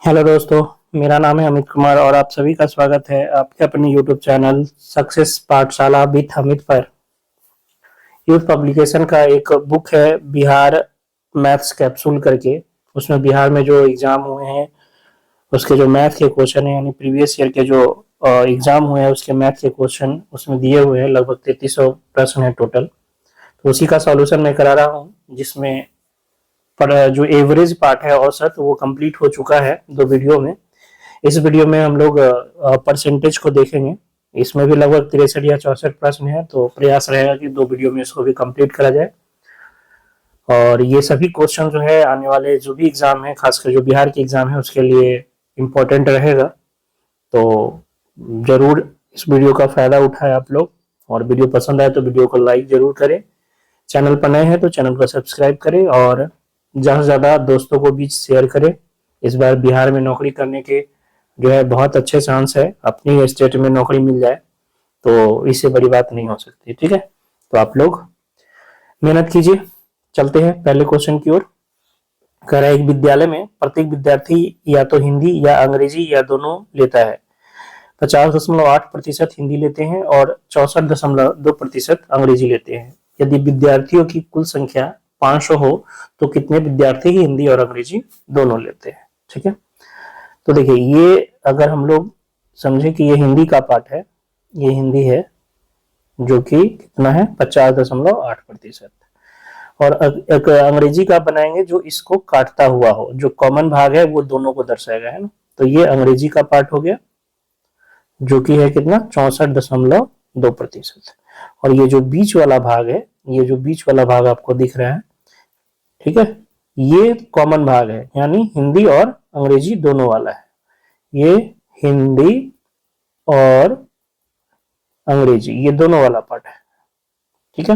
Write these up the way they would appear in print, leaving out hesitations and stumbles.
Hello दोस्तों। मेरा नाम है अमित कुमार और आप सभी का स्वागत है आपके अपने यूट्यूब चैनल सक्सेस पाठशाला विद अमित पर। यूथ पब्लिकेशन का एक बुक है बिहार मैथ्स कैप्सूल करके। उसमें बिहार में जो एग्जाम हुए हैं उसके जो मैथ के क्वेश्चन है यानी प्रीवियस ईयर के जो एग्जाम हुए हैं उसके मैथ के क्वेश्चन उसमें दिए हुए हैं। लगभग 3300 प्रश्न है टोटल। तो उसी का सॉल्यूशन मैं करा रहा हूँ, जिसमें पर जो एवरेज पार्ट है औसत वो कंप्लीट हो चुका है 2 वीडियो में। इस वीडियो में हम लोग परसेंटेज को देखेंगे। इसमें भी लगभग 63 या 64 प्रश्न है, तो प्रयास रहेगा कि 2 वीडियो में इसको भी कंप्लीट करा जाए। और ये सभी क्वेश्चन जो है आने वाले जो भी एग्जाम है, खासकर जो बिहार के एग्जाम है उसके लिए इम्पोर्टेंट रहेगा। तो जरूर इस वीडियो का फायदा उठाए आप लोग, और वीडियो पसंद आए तो वीडियो को लाइक जरूर करें। चैनल पर नए हैं तो चैनल को सब्सक्राइब करें और ज़्यादा से ज़्यादा दोस्तों को बीच शेयर करें। इस बार बिहार में नौकरी करने के जो है बहुत अच्छे चांस है, अपनी स्टेट में नौकरी मिल जाए तो इससे बड़ी बात नहीं हो सकती। ठीक है, तो आप लोग मेहनत कीजिए। चलते हैं पहले क्वेश्चन की ओर। कह रहा है एक विद्यालय में प्रत्येक विद्यार्थी या तो हिंदी या अंग्रेजी या दोनों लेता है। 50.8% हिंदी लेते हैं और 64.2% अंग्रेजी लेते हैं। यदि विद्यार्थियों की कुल संख्या 500 हो तो कितने विद्यार्थी हिंदी और अंग्रेजी दोनों लेते हैं। ठीक है, तो देखिए ये अगर हम लोग समझे कि ये हिंदी का पार्ट है, ये हिंदी है जो कि कितना है 50.8%। और एक अंग्रेजी का बनाएंगे जो इसको काटता हुआ हो, जो कॉमन भाग है वो दोनों को दर्शाएगा, है ना। तो ये अंग्रेजी का पार्ट हो गया जो कि है कितना 64.2%। और ये जो बीच वाला भाग है, ये जो बीच वाला भाग आपको दिख रहा है, ठीक है, ये कॉमन भाग है यानी हिंदी और अंग्रेजी दोनों वाला है। ये हिंदी और अंग्रेजी ये दोनों वाला पार्ट है। ठीक है,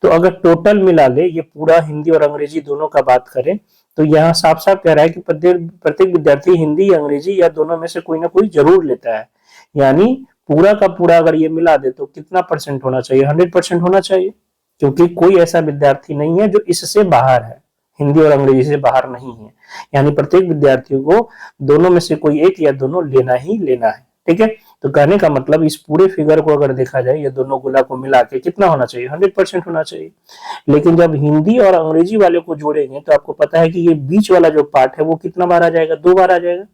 तो अगर टोटल मिला ले ये पूरा हिंदी और अंग्रेजी दोनों का बात करें तो यहाँ साफ साफ कह रहा है कि प्रत्येक विद्यार्थी हिंदी अंग्रेजी या दोनों में से कोई ना कोई जरूर लेता है। यानी पूरा का पूरा अगर ये मिला दे तो कितना परसेंट होना चाहिए, 100% होना चाहिए, क्योंकि कोई ऐसा विद्यार्थी नहीं है जो इससे बाहर है, हिंदी और अंग्रेजी से बाहर नहीं है। यानी प्रत्येक विद्यार्थी को दोनों में से कोई एक या दोनों लेना ही लेना है। ठीक है, तो कहने का मतलब इस पूरे फिगर को अगर देखा जाए ये दोनों गुला को मिला के कितना होना चाहिए, 100% होना चाहिए। लेकिन जब हिंदी और अंग्रेजी वाले को जोड़ेंगे तो आपको पता है कि ये बीच वाला जो पार्ट है वो कितना बार आ जाएगा, 2 बार आ जाएगा।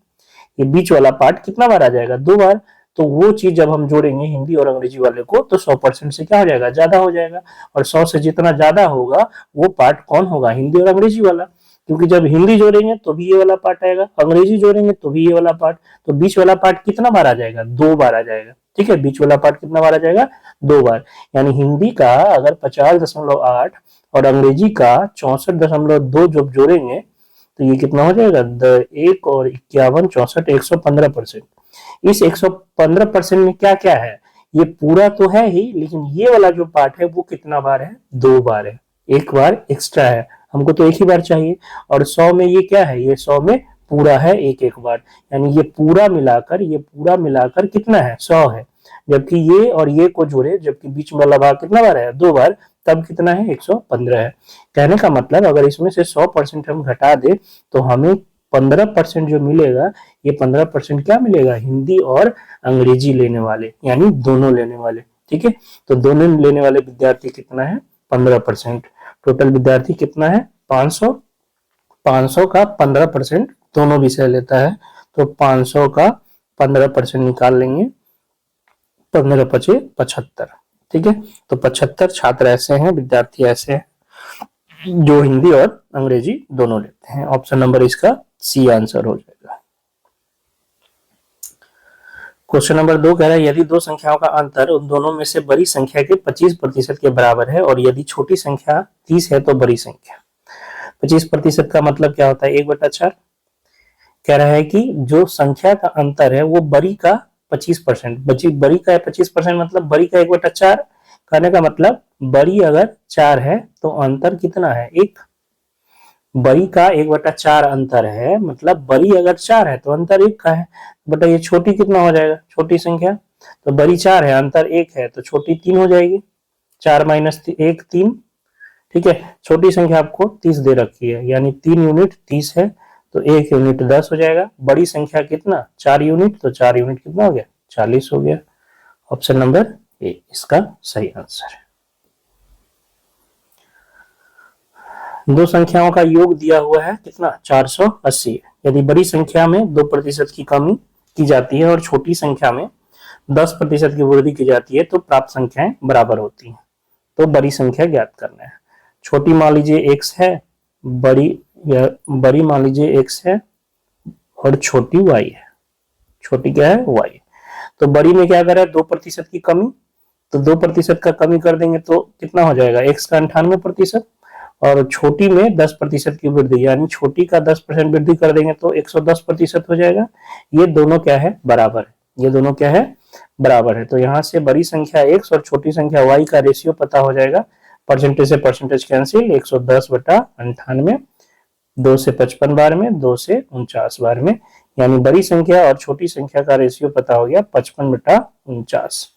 ये बीच वाला पार्ट कितना बार आ जाएगा, 2 बार। तो वो चीज जब हम जोड़ेंगे हिंदी और अंग्रेजी वाले को तो 100% से क्या हो जाएगा, ज्यादा हो जाएगा। और 100 से जितना ज्यादा होगा वो पार्ट कौन होगा, हिंदी और अंग्रेजी वाला। क्योंकि जब हिंदी जोड़ेंगे तो भी ये वाला पार्ट आएगा, अंग्रेजी जोड़ेंगे तो भी ये वाला पार्ट। तो बीच वाला पार्ट कितना बार आ जाएगा, 2 बार आ जाएगा। ठीक है, बीच वाला पार्ट कितना बार आ जाएगा, 2 बार। यानी हिंदी का अगर 50.8 और अंग्रेजी का 64.2 जब जोड़ेंगे तो ये कितना हो जाएगा, 1 और 51 64 115%। इस 115% में क्या क्या है, ये पूरा तो है ही, लेकिन ये वाला जो पार्ट है वो कितना बार है, 2 बार है। एक बार एक्स्ट्रा है, हमको तो एक ही बार चाहिए। और 100 में ये क्या है, ये 100 में पूरा है एक एक बार। यानी ये पूरा मिलाकर कितना है, 100 है। जबकि ये और ये को जोड़े, जबकि बीच वाला भाग कितना बार है, 2 बार, तब कितना है, 115 है। कहने का मतलब अगर इसमें से 100% हम घटा दे तो हमें 15% जो मिलेगा, ये 15% क्या मिलेगा, हिंदी और अंग्रेजी लेने वाले यानी दोनों लेने वाले। ठीक है, तो दोनों लेने वाले विद्यार्थी कितना है, 15%। टोटल विद्यार्थी कितना है, 500। 500 का 15% दोनों विषय लेता है, तो 500 का 15% निकाल लेंगे, 15 पचे 75। ठीक है, तो 75 छात्र ऐसे हैं, विद्यार्थी ऐसे हैं जो हिंदी और अंग्रेजी दोनों लेते हैं। ऑप्शन नंबर इसका सी आंसर हो जाएगा। क्वेश्चन नंबर 2 कह रहा है यदि दो संख्याओं का अंतर उन दोनों में से बड़ी संख्या के 25% के बराबर है और यदि छोटी संख्या 30 है तो बड़ी संख्या। 25% का मतलब क्या होता है, 1/4। कह रहा है कि जो संख्या का अंतर है वो बड़ी का 25%, बड़ी का 25% मतलब बड़ी का 1/4। कहने का मतलब बड़ी अगर 4 है तो अंतर कितना है, 1। बड़ी का 1/4 अंतर है, मतलब बड़ी अगर 4 है तो अंतर 1 का है। बटा ये छोटी कितना हो जाएगा, छोटी संख्या, तो बड़ी 4 है अंतर 1 है तो छोटी 3 हो जाएगी। 4 माइनस 1 3। ठीक है, छोटी संख्या आपको 30 दे रखी है यानी 3 यूनिट 30 है, तो 1 यूनिट 10 हो जाएगा। बड़ी संख्या कितना, 4 यूनिट, तो 4 यूनिट कितना हो गया, 40 हो गया। ऑप्शन नंबर ए इसका सही आंसर है। दो संख्याओं का योग दिया हुआ है कितना, 480। यदि बड़ी संख्या में 2% की कमी की जाती है और छोटी संख्या में 10% की वृद्धि की जाती है तो प्राप्त संख्याएं बराबर होती हैं। तो बड़ी संख्या ज्ञात करना है। छोटी मान लीजिए x है, बड़ी मान लीजिए x है और छोटी y है। छोटी क्या है, y। तो बड़ी में क्या करा है, 2% की कमी, तो 2% का कमी कर देंगे तो कितना हो जाएगा, x का 98%, और छोटी में 10% की वृद्धि, यानी छोटी का 10% वृद्धि कर देंगे तो 110% हो जाएगा। ये दोनों क्या है, बराबर है। ये दोनों क्या है, बराबर है। तो यहाँ से बड़ी संख्या x और छोटी संख्या y का रेशियो पता हो जाएगा। परसेंटेज से परसेंटेज कैंसिल, 110/98, 2 से 55 बार में, 2 से 49 बार में, यानी बड़ी संख्या और छोटी संख्या का रेशियो पता हो गया 55/49।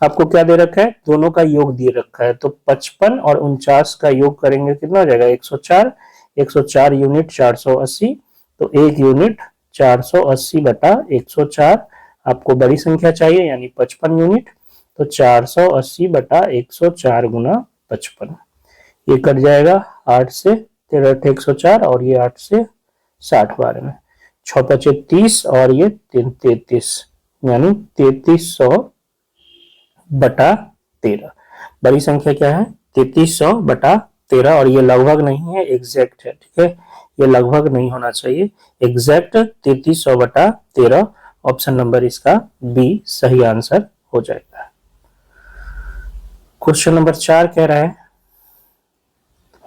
आपको क्या दे रखा है, दोनों का योग दे रखा है, तो 55 और 49 का योग करेंगे कितना हो जाएगा, 104। 104 यूनिट 480, तो 1 यूनिट 480/104। आपको बड़ी संख्या चाहिए यानी 55 यूनिट, तो 480/104 गुना 55। ये कट जाएगा 8 से, 13 104, और ये 8 से 60 बार में, 6 5 30 और ये 3 33, यानी 3300/13। बड़ी संख्या क्या है, 3300/13, और ये लगभग नहीं है, एग्जैक्ट है। ठीक है, ये लगभग नहीं होना चाहिए, एग्जैक्ट 3300/13। ऑप्शन नंबर इसका बी सही आंसर हो जाएगा। क्वेश्चन नंबर 4 कह रहा है,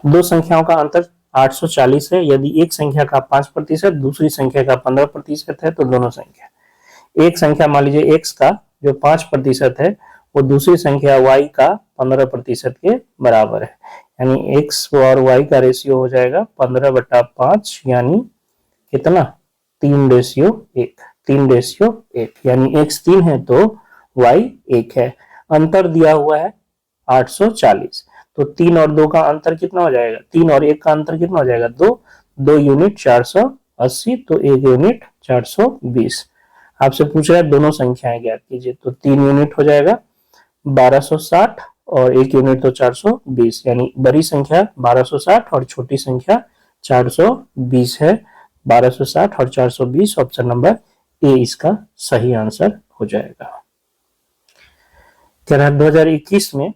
दो संख्याओं का अंतर 840 है। यदि एक संख्या का 5%, दूसरी संख्या का 15% है तो दोनों संख्या, एक संख्या मान लीजिए x का जो 5% है वो दूसरी संख्या y का 15% के बराबर है, यानी x और y का रेशियो हो जाएगा 15/5, यानी कितना, 3:1। 3:1, यानी x 3 है तो y 1 है। अंतर दिया हुआ है 840, तो 3 और 2 का अंतर कितना हो जाएगा, 3 और 1 का अंतर कितना हो जाएगा, 2। 2 यूनिट 480, तो 1 यूनिट 420। आपसे पूछ रहा है दोनों संख्याएं ज्ञात कीजिए, तो 3 यूनिट हो जाएगा 1260 और 1 यूनिट तो 420, यानी बड़ी संख्या 1260 और छोटी संख्या 420 है। 1260 और 420, ऑप्शन नंबर ए इसका सही आंसर हो जाएगा। 2021 में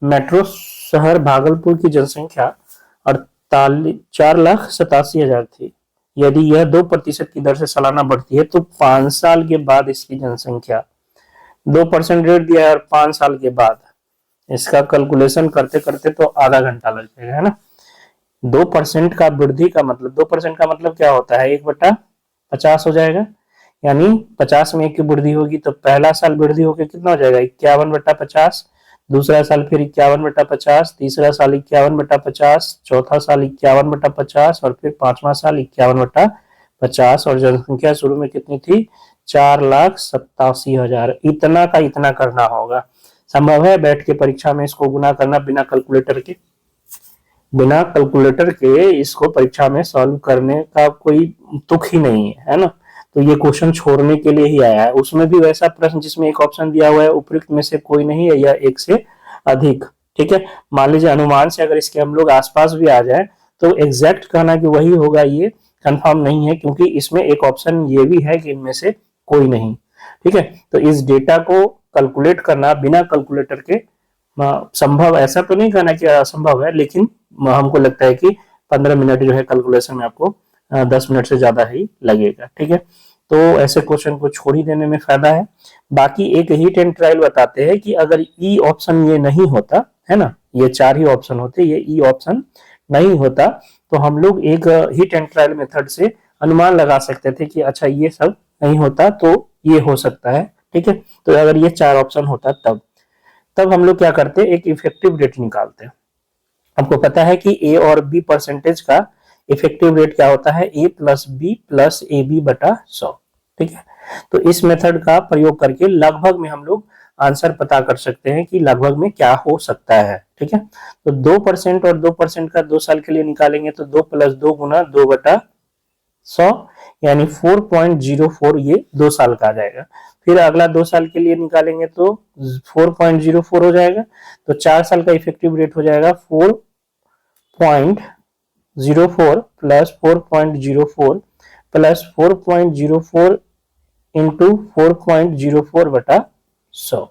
मेट्रो शहर भागलपुर की जनसंख्या 4,87,000 थी। यदि यह 2% की दर से सालाना बढ़ती है तो 5 साल के बाद इसकी जनसंख्या, 2% रेट दिया है और 5 साल के बाद, इसका कैलकुलेशन करते करते तो आधा घंटा लग जाएगा, है ना। 2% का वृद्धि का मतलब, 2% का मतलब क्या होता है, 1/50 हो जाएगा, यानी 50 में 1 की वृद्धि होगी तो पहला साल वृद्धि होकर कितना हो जाएगा, 51/50, दूसरा साल फिर 51/50, तीसरा साल 51/50, चौथा साल 51/50 और फिर 5वां साल 51/50, और जनसंख्या शुरू में कितनी थी, 4,87,000। इतना का इतना करना होगा। संभव है बैठ के परीक्षा में इसको गुना करना बिना कैलकुलेटर के, बिना कैलकुलेटर के इसको परीक्षा में सॉल्व करने का कोई तुक ही नहीं है, है ना। तो ये क्वेश्चन छोड़ने के लिए ही आया है। उसमें भी वैसा प्रश्न जिसमें एक ऑप्शन दिया हुआ है उपयुक्त में से कोई नहीं है या एक से अधिक। ठीक है, मान लीजिए अनुमान से अगर इसके हम लोग आसपास भी आ जाए तो एग्जैक्ट कहना कि वही होगा ये कंफर्म नहीं है, क्योंकि इसमें एक ऑप्शन ये भी है कि इनमें से कोई नहीं। ठीक है, तो इस डेटा को कैलकुलेट करना बिना कैलकुलेटर के संभव, ऐसा तो नहीं कहना कि असंभव है, लेकिन हमको लगता है कि 15 मिनट जो है कैलकुलेशन में आपको 10 मिनट से ज्यादा ही लगेगा। ठीक है, तो ऐसे क्वेश्चन को छोड़ ही देने में फायदा है। बाकी एक हिट एंड ट्रायल बताते हैं कि अगर ई ऑप्शन ये नहीं होता, है ना, ये 4 ही ऑप्शन होते, ये ई ऑप्शन नहीं होता तो हम लोग एक हिट एंड ट्रायल मेथड से अनुमान लगा सकते थे कि अच्छा ये सब नहीं होता तो ये हो सकता है। ठीक है, तो अगर ये 4 ऑप्शन होता तब हम लोग क्या करते, एक इफेक्टिव रेट निकालते हैं। आपको पता है कि ए और बी परसेंटेज का इफेक्टिव रेट क्या होता है, a + b + AB/100। ठीक है, तो इस मेथड का प्रयोग करके लगभग में हम लोग आंसर पता कर सकते हैं कि लगभग में क्या हो सकता है। ठीक है, तो 2% और 2% का 2 साल के लिए निकालेंगे तो 2 + 2 गुना 2/100 100 यानी 4.04 ये 2 साल का आ जाएगा। फिर अगला 2 साल के लिए निकालेंगे तो 4.04 हो जाएगा। तो 4 साल का इफेक्टिव रेट हो जाएगा 4.04 प्लस 4.04 प्लस 4.04 इंटू 4.04 बटा 100।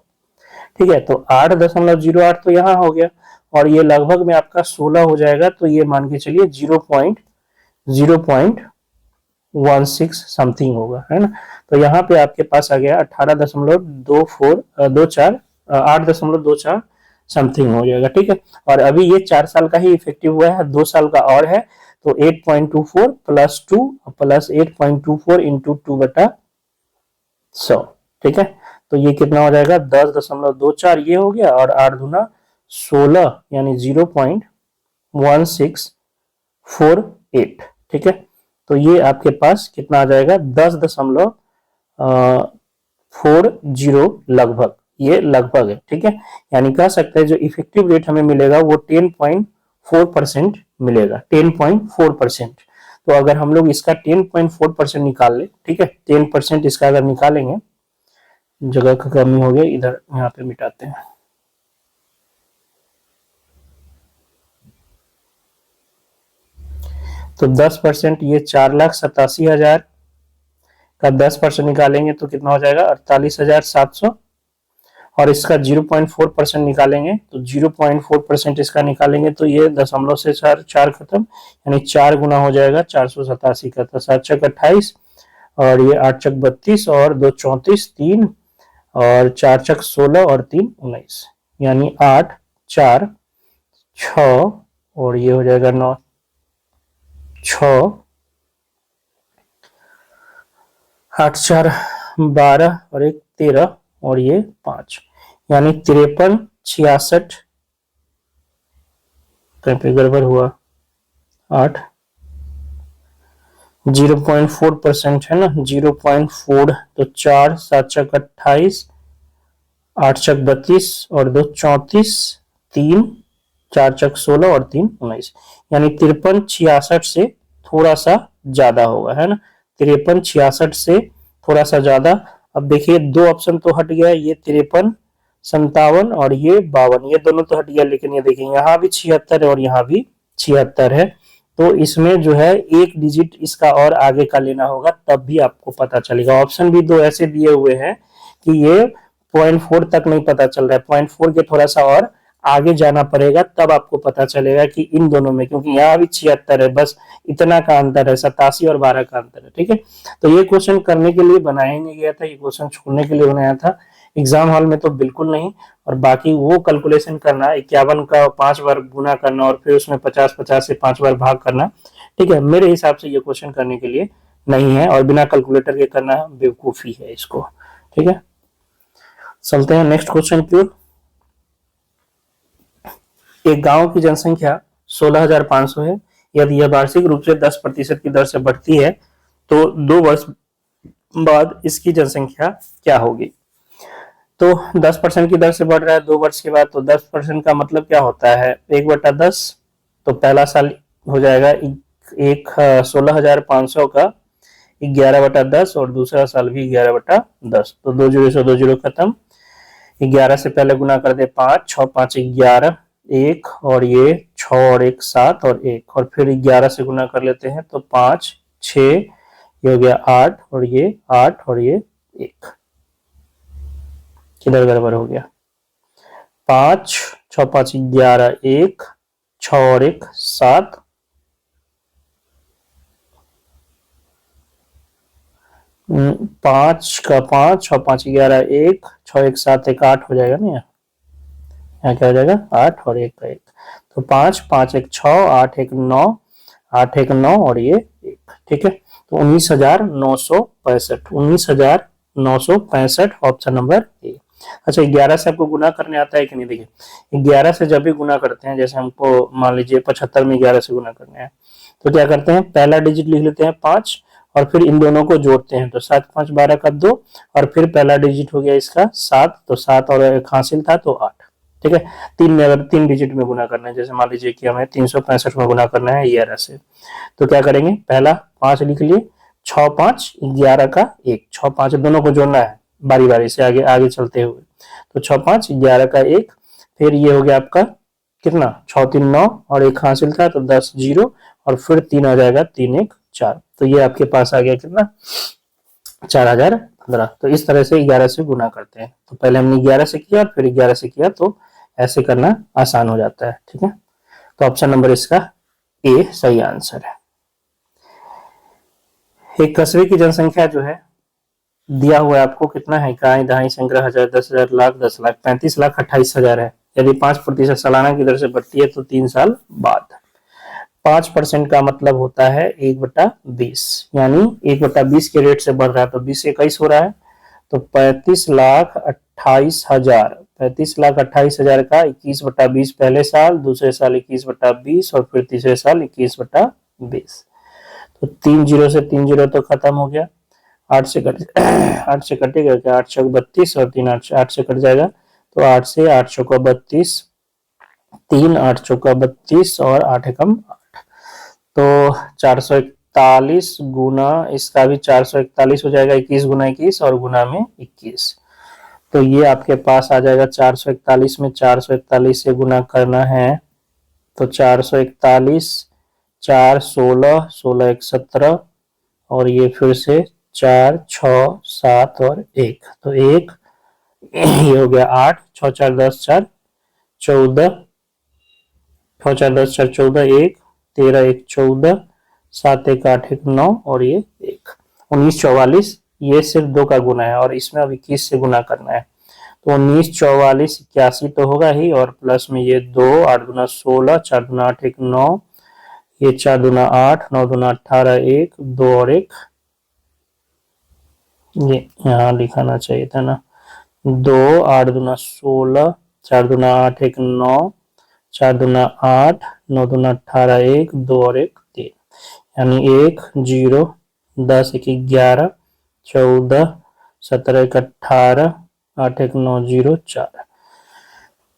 ठीक है, तो 8.08 तो यहाँ हो गया और ये लगभग में आपका 16 हो जाएगा। तो ये मान के चलिए 0.16 समथिंग होगा, है ना। तो यहाँ पे आपके पास आ गया 18.24 8.24 समथिंग हो जाएगा। ठीक है, और अभी ये 4 साल का ही इफेक्टिव हुआ है, 2 साल का और है। तो 8.24 प्लस 2 प्लस 8.24 इंटू 2 बटा 100। ठीक है, तो ये कितना हो जाएगा 10.24 ये हो गया और 8 दूना 16 यानी 0.1648। ठीक है, तो ये आपके पास कितना आ जाएगा 10.40 लगभग, ये लगभग है। ठीक है, यानी कह सकते हैं जो इफेक्टिव रेट हमें मिलेगा वो 10.4% मिलेगा, 10.4%। तो अगर हम लोग इसका 10.4% निकाल ले, ठीक है, 10% इसका अगर निकालेंगे, जगह का कमी हो गया, इधर यहाँ पे मिटाते हैं। तो 10% ये 4,87,000 का 10% निकालेंगे तो कितना हो जाएगा 48,700। और इसका 0.4% निकालेंगे तो 0.4% इसका निकालेंगे तो ये दशमलव से चार खत्म, यानी 4 गुना हो जाएगा 487 का। तो 7 चक 28 और ये 8 चक 32 और 2 34 3 और 4 चक 16 और 3 19, यानी 8 4 6 और ये हो जाएगा 9 6 8 4 12 और 1 13 और ये 5, यानी 53 66 पे गड़बड़ हुआ 8 0.4% है ना, 0.4। तो 4 7 चक 28 8 चक 32 और 2 34 3 4 चक 16 और 3 19, यानी 53 66 से थोड़ा सा ज्यादा होगा, है ना। 53 66 से थोड़ा सा ज्यादा। अब देखिए 2 ऑप्शन तो हट गया, ये 53 57 और ये 52, ये दोनों तो हट गया। लेकिन ये देखिए यहाँ भी 76 है और यहाँ भी 76 है। तो इसमें जो है एक डिजिट इसका और आगे का लेना होगा, तब भी आपको पता चलेगा। ऑप्शन भी 2 ऐसे दिए हुए हैं कि ये 0.4 तक नहीं पता चल रहा है, 0.4 के थोड़ा सा और आगे जाना पड़ेगा, तब आपको पता चलेगा कि इन दोनों में, क्योंकि यहाँ भी 76 है, बस इतना का अंतर है, 87 और 12 का अंतर है। ठीक है, तो ये क्वेश्चन करने के लिए बनाया नहीं गया था, ये क्वेश्चन छोड़ने के लिए बनाया था। एग्जाम हॉल में तो बिल्कुल नहीं। और बाकी वो कैलकुलेशन करना 51 का 5 बार गुना करना और फिर उसमें 50-50 से 5 बार भाग करना, ठीक है, मेरे हिसाब से ये क्वेश्चन करने के लिए नहीं है और बिना कैलकुलेटर के करना बेवकूफी है इसको। ठीक है, चलते हैं नेक्स्ट क्वेश्चन की ओर। एक गांव की जनसंख्या 16,500 है। यदि यह वार्षिक रूप से 10% की दर से बढ़ती है तो 2 वर्ष बाद इसकी जनसंख्या क्या होगी। तो 10% की दर से बढ़ रहा है 2 वर्ष के बाद, तो 10% का मतलब क्या होता है 1/10। तो पहला साल हो जाएगा 16,500 का 11/10 और दूसरा साल भी 11/10। तो 2 जीरो से 2 जीरो खत्म। 11 से पहले गुना कर दे 5 6 5 11 1 और ये 6 और 1 7 और 1 और फिर 11 से गुना कर लेते हैं तो 5 6 ये हो गया 8 और ये 8 और ये 1, किधर गड़बड़ हो गया 5 6 5 11 1 6 और 1 7 5 का 5 6 5 11 1 6 1 7 1 8 हो जाएगा ना। यहाँ क्या हो जाएगा 8 और 1 का 1। तो 5 5 1 6 8 1 9 8 1 9 और ये 1। ठीक है, तो 19,965 19,965 ऑप्शन नंबर ए। अच्छा 11 से आपको गुना करने आता है कि नहीं। देखिए 11 से जब भी गुना करते हैं, जैसे हमको मान लीजिए 75 में 11 से गुना करने हैं, तो क्या करते हैं पहला डिजिट लिख लेते हैं 5 और फिर इन दोनों को जोड़ते हैं। तो 7 5 12 का 2 और फिर पहला डिजिट हो गया इसका 7, तो 7 और 1 हासिल था तो 8। ठीक है। तीन में अगर 3 डिजिट में गुना करना है, जैसे मान लीजिए कि हमें 365 में गुना करना है 11 से, तो क्या करेंगे, पहला 5 लिख लिए, 6 5 11 का 1, 6 5 दोनों को जोड़ना है बारी बारी से आगे आगे चलते हुए, तो 6 5 11 का 1, फिर ये हो गया आपका कितना, 6 3 9 और 1 हासिल था तो 10 जीरो, और फिर 3 आ जाएगा, 3 1 4, तो ये आपके पास आ गया कितना, 4015। तो इस तरह से 11 से गुना करते हैं। तो पहले हमने 11 से किया और फिर 11 से किया, तो ऐसे करना आसान हो जाता है। ठीक है, तो ऑप्शन नंबर इसका ए सही आंसर है। एक कस्बे की जनसंख्या जो है दिया हुआ है आपको, कितना है, इकाई दहाई सैकड़ा हजार 10,000 लाख 10 लाख 35,28,000 है। यदि 5% सालाना की दर से बढ़ती है तो 3 साल बाद। 5% का मतलब होता है 1/20, यानी 1/20 के रेट से बढ़ रहा है तो 20 से 21 हो रहा है, तो 35,28,000, 35,28,000 का 21/20 पहले साल, दूसरे साल 21/20 और फिर तीसरे साल 21/20। तो 3 जीरो से 3 जीरो तो खत्म हो गया, 8 से कटेगा क्या, 8 चौक 32 और 3 8 से कट जाएगा, तो 8 से 8 चौका 32, 3 8 चौका 32 और 8 एकम 8, तो 441 गुना, इसका भी 441 हो जाएगा, 21 गुना 21 और गुना में 21, तो ये आपके पास आ जाएगा 441 में 441 से गुना करना है, तो 441 4 16 16 1 17 और ये फिर से 4 6 7 और 1, तो 1 ये हो गया 8, 6 4 10 4 14, 6 4 10 4 14, 1 13 1 14, 7 1 8 1 9 और ये 1 19 44, ये सिर्फ 2 का गुना है और इसमें अब 21 से गुना करना है, तो 19 44 81 तो होगा ही, और प्लस में ये 2 8 गुना 16, 4 गुना 8 1 9, ये 4 गुना 8 9 गुना 18 1 2 और 1, ये यहाँ लिखाना चाहिए था ना, 2 8 गुना 16, 4 गुना 8 1 9, 4 गुना 8 9 गुना 18 1 2 और 1 3, यानी 1 0 10 1 11 14 17 1 18 8 1 9 0 4,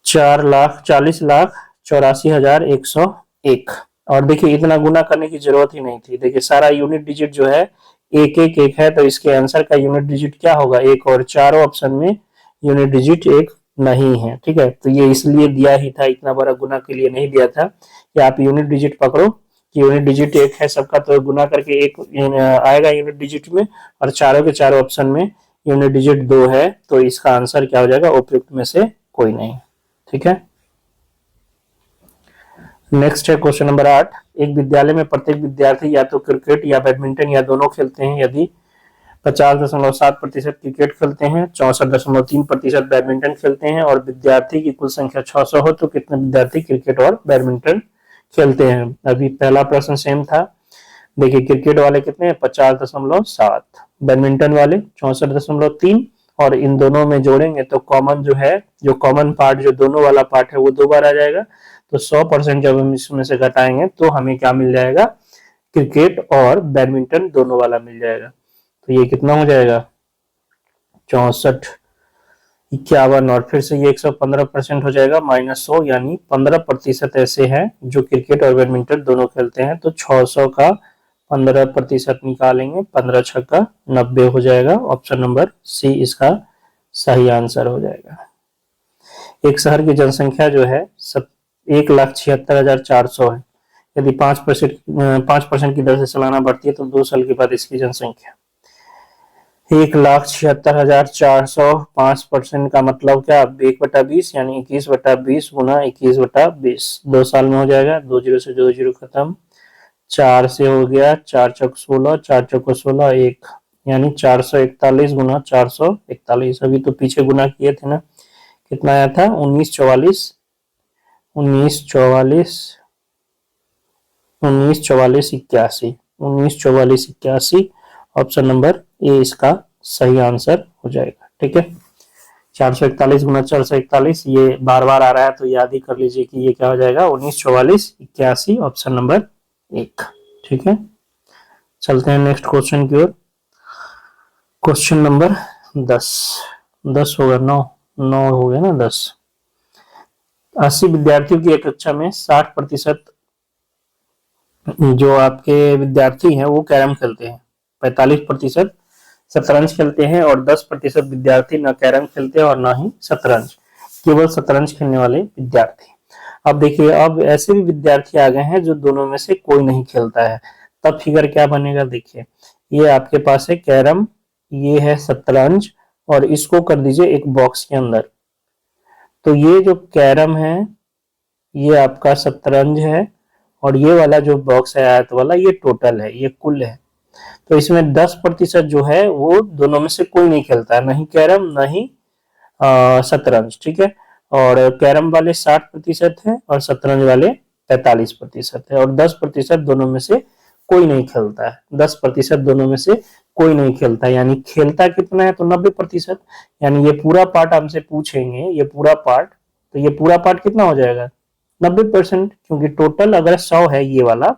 4,40,84,101। और देखिए इतना गुना करने की जरूरत ही नहीं थी, देखिए सारा यूनिट डिजिट जो है एक एक एक है, तो इसके आंसर का यूनिट डिजिट क्या होगा, एक, और चारों ऑप्शन में यूनिट डिजिट एक नहीं है। ठीक है, तो ये इसलिए दिया ही था, इतना बड़ा गुना के लिए नहीं दिया था कि आप यूनिट डिजिट पकड़ो कि यूनिट डिजिट एक है सबका, तो गुना करके एक आएगा यूनिट डिजिट में, और चारों के चारों ऑप्शन में यूनिट डिजिट 2 है, तो इसका आंसर क्या हो जाएगा, उपयुक्त में से कोई नहीं। ठीक है, नेक्स्ट है क्वेश्चन नंबर 8। एक विद्यालय में प्रत्येक विद्यार्थी या तो क्रिकेट या बैडमिंटन या दोनों खेलते हैं। यदि 50.7% क्रिकेट खेलते हैं, 64.3% बैडमिंटन खेलते हैं और विद्यार्थी की कुल संख्या 600 हो, तो कितने विद्यार्थी क्रिकेट और बैडमिंटन खेलते हैं। अभी पहला प्रश्न सेम था, देखिए क्रिकेट वाले कितने हैं, 50.7, बैडमिंटन वाले 64.3, और इन दोनों में जोड़ेंगे तो कॉमन जो है, जो कॉमन पार्ट जो दोनों वाला पार्ट है वो 2 बार आ जाएगा, तो 100% जब हम इसमें से घटाएंगे तो हमें क्या मिल जाएगा, क्रिकेट और बैडमिंटन दोनों वाला मिल जाएगा। तो ये कितना हो जाएगा, 64 51, और फिर से ये 115% हो जाएगा -100, यानी 15% ऐसे हैं जो क्रिकेट और बैडमिंटन दोनों खेलते हैं। तो 600 का 15% निकालेंगे, 15 छक्का 90 हो जाएगा। ऑप्शन नंबर सी इसका सही आंसर हो जाएगा। एक शहर की जनसंख्या जो है 1,76,400 है। यदि 5% की दर से सालाना बढ़ती है तो 2 साल के बाद इसकी जनसंख्या 1,76,400, 5% का मतलब क्या, 1/20 यानी 21/20 गुना 21/20, 2 साल में हो जाएगा, 2 जीरो से 2 जीरो खत्म, 4 से हो गया, 4 चौक 16, 4 चौक 16 1, यानी 441 गुना 441। अभी तो पीछे गुना किए थे ना, कितना आया था, 1944 1944 1944 81, 1944 81, ऑप्शन नंबर ए इसका सही आंसर हो जाएगा। ठीक है, 441 गुना 441, ये बार बार आ रहा है तो याद ही कर लीजिए कि ये क्या हो जाएगा, 1944 81, ऑप्शन नंबर 1। ठीक है, चलते हैं नेक्स्ट क्वेश्चन की ओर। क्वेश्चन नंबर 10 होगा, 9 हो गया ना, 10। 80 विद्यार्थियों की एक कक्षा में 60% जो आपके विद्यार्थी हैं वो कैरम खेलते हैं, 45% शतरंज खेलते हैं और 10% विद्यार्थी न कैरम खेलते हैं और ना ही शतरंज, केवल शतरंज खेलने वाले विद्यार्थी। अब देखिए, अब ऐसे भी विद्यार्थी आ गए हैं जो दोनों में से कोई नहीं खेलता है, तब फिगर क्या बनेगा। देखिए, ये आपके पास है कैरम, ये है शतरंज, और इसको कर दीजिए एक बॉक्स के अंदर। तो ये जो कैरम है, ये आपका शतरंज है, और ये वाला जो बॉक्स है आयत वाला, ये टोटल है, ये कुल है। तो इसमें 10% जो है वो दोनों में से कोई नहीं खेलता है, नहीं कैरम नहीं शतरंज, ठीक है। और कैरम वाले 60% है और शतरंज वाले 45% है, और 10% दोनों में से कोई नहीं खेलता है, 10% दोनों में से कोई नहीं खेलता है। यानी खेलता कितना है, तो 90%। यानी ये पूरा पार्ट हमसे पूछेंगे, ये पूरा पार्ट, तो ये पूरा पार्ट कितना हो जाएगा, 90%, क्योंकि टोटल अगर 100 है, ये वाला,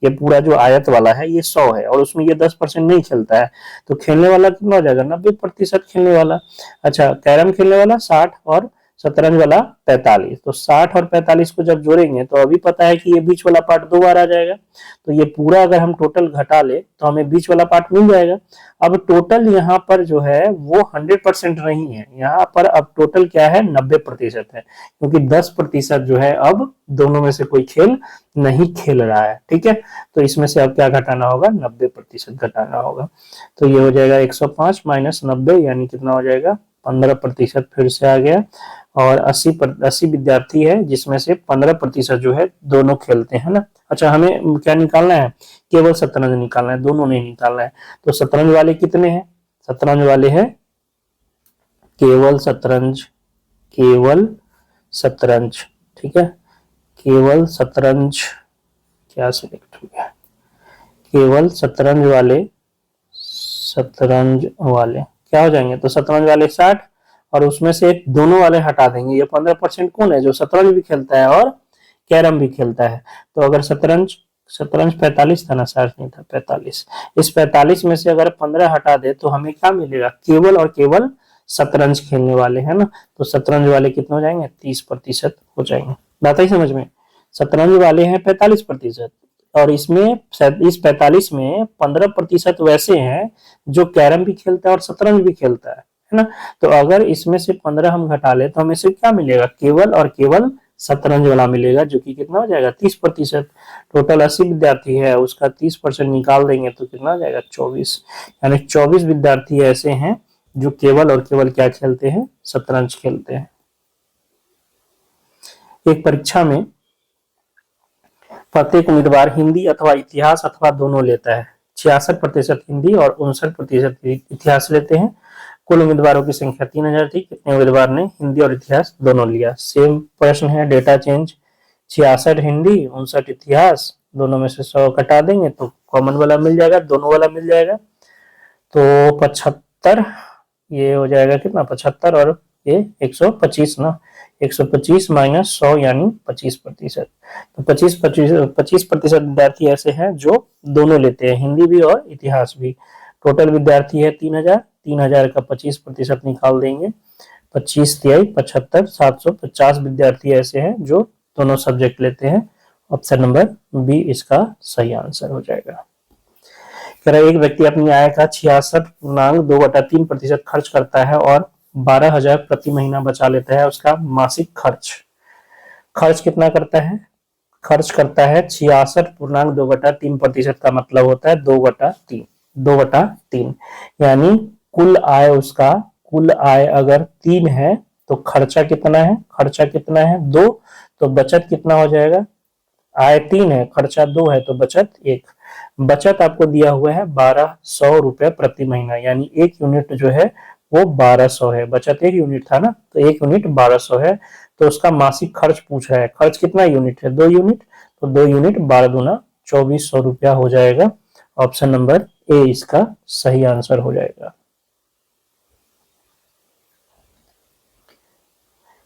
ये पूरा जो आयत वाला है ये 100 है, और उसमें ये 10% नहीं खेलता है, तो खेलने वाला कितना हो जाएगा, 90% खेलने वाला। अच्छा, कैरम खेलने वाला 60 और शतरंज वाला 45, तो 60 और 45 को जब जोड़ेंगे तो अभी पता है कि ये बीच वाला पार्ट 2 बार आ जाएगा, तो ये पूरा अगर हम टोटल घटा ले तो हमें बीच वाला पार्ट मिल जाएगा। अब टोटल यहाँ पर जो है वो 100% नहीं है, यहाँ पर अब टोटल क्या है, 90% है, क्योंकि 10% जो है अब दोनों में से कोई खेल नहीं खेल रहा है, ठीक है। तो इसमें से अब क्या घटाना होगा, 90% घटाना होगा। तो ये हो जाएगा 105 माइनस 90, यानी कितना हो जाएगा, 15% फिर से आ गया। और 80 विद्यार्थी है, जिसमें से 15% जो है दोनों खेलते हैं ना। अच्छा, हमें क्या निकालना है, केवल शतरंज निकालना है, दोनों नहीं निकालना है। तो शतरंज वाले कितने हैं, शतरंज वाले हैं केवल शतरंज, केवल शतरंज, ठीक है, केवल शतरंज, क्या सिलेक्ट हो गया, केवल शतरंज वाले, शतरंज वाले क्या हो जाएंगे, तो शतरंज वाले 60, और उसमें से दोनों वाले हटा देंगे। ये 15% कौन है, जो शतरंज भी खेलता है और कैरम भी खेलता है। तो अगर शतरंज, शतरंज 45 था ना, 60 नहीं था, 45, इस 45 में से अगर 15 हटा दे तो हमें क्या मिलेगा, केवल और केवल शतरंज खेलने वाले, है ना। तो शतरंज वाले कितने हो जाएंगे, 30% हो जाएंगे। बात आई समझ में। शतरंज वाले हैं 45%, और इसमें इस 45 में 15% वैसे हैं जो कैरम भी खेलता है और शतरंज भी खेलता है ना। तो अगर इसमें से 15 हम घटा ले तो हमें से क्या मिलेगा, केवल और केवल शतरंज वाला मिलेगा, जो कि कितना हो जाएगा, 30%। टोटल 80 विद्यार्थी है, उसका 30% निकाल देंगे तो कितना हो जाएगा, 24। यानी 24 विद्यार्थी ऐसे हैं जो केवल और केवल क्या खेलते हैं, शतरंज खेलते हैं। एक परीक्षा में प्रत्येक उम्मीदवार हिंदी अथवा इतिहास अथवा दोनों लेता है। 66% हिंदी और 59% इतिहास लेते हैं। कुल उम्मीदवारों की संख्या 3000 थी, कितने उम्मीदवार ने हिंदी और इतिहास दोनों लिया। सेम प्रश्न है, डेटा चेंज, 66 हिंदी 59 इतिहास, दोनों में से 100 कटा देंगे तो कॉमन वाला मिल जाएगा, दोनों वाला मिल जाएगा। तो 75, ये हो जाएगा कितना, 75, और ये 125 ना, 125 माइनस 100 यानी 25%। तो 25% विद्यार्थी ऐसे हैं जो दोनों लेते हैं, हिंदी भी और इतिहास भी। टोटल विद्यार्थी है 3000, 3000 का 25% निकाल देंगे, 25 तिहाई 75, 750 विद्यार्थी ऐसे हैं जो दोनों सब्जेक्ट लेते हैं। ऑप्शन नंबर बी इसका सही आंसर हो जाएगा। एक व्यक्ति अपनी आय का 66.2/3% खर्च करता है और 12,000 प्रति महीना बचा लेता है। उसका मासिक खर्च, खर्च कितना करता है, खर्च करता है 66.2/3%, का मतलब होता है 2/3, 2/3। यानी कुल आय, उसका कुल आय अगर 3 है तो खर्चा कितना है, खर्चा कितना है 2, तो बचत कितना हो जाएगा, आय 3 है, खर्चा 2 है, तो बचत 1। बचत आपको दिया हुआ है 1200 रुपए प्रति महीना, यानी 1 यूनिट जो है वो 1200 है। बचत 1 यूनिट था ना, तो 1 यूनिट 1200 है। तो उसका मासिक खर्च पूछ रहा है, खर्च कितना यूनिट है, 2 यूनिट, तो 2 यूनिट 12 दूना 2400 रुपया हो जाएगा। ऑप्शन नंबर ए इसका सही आंसर हो जाएगा।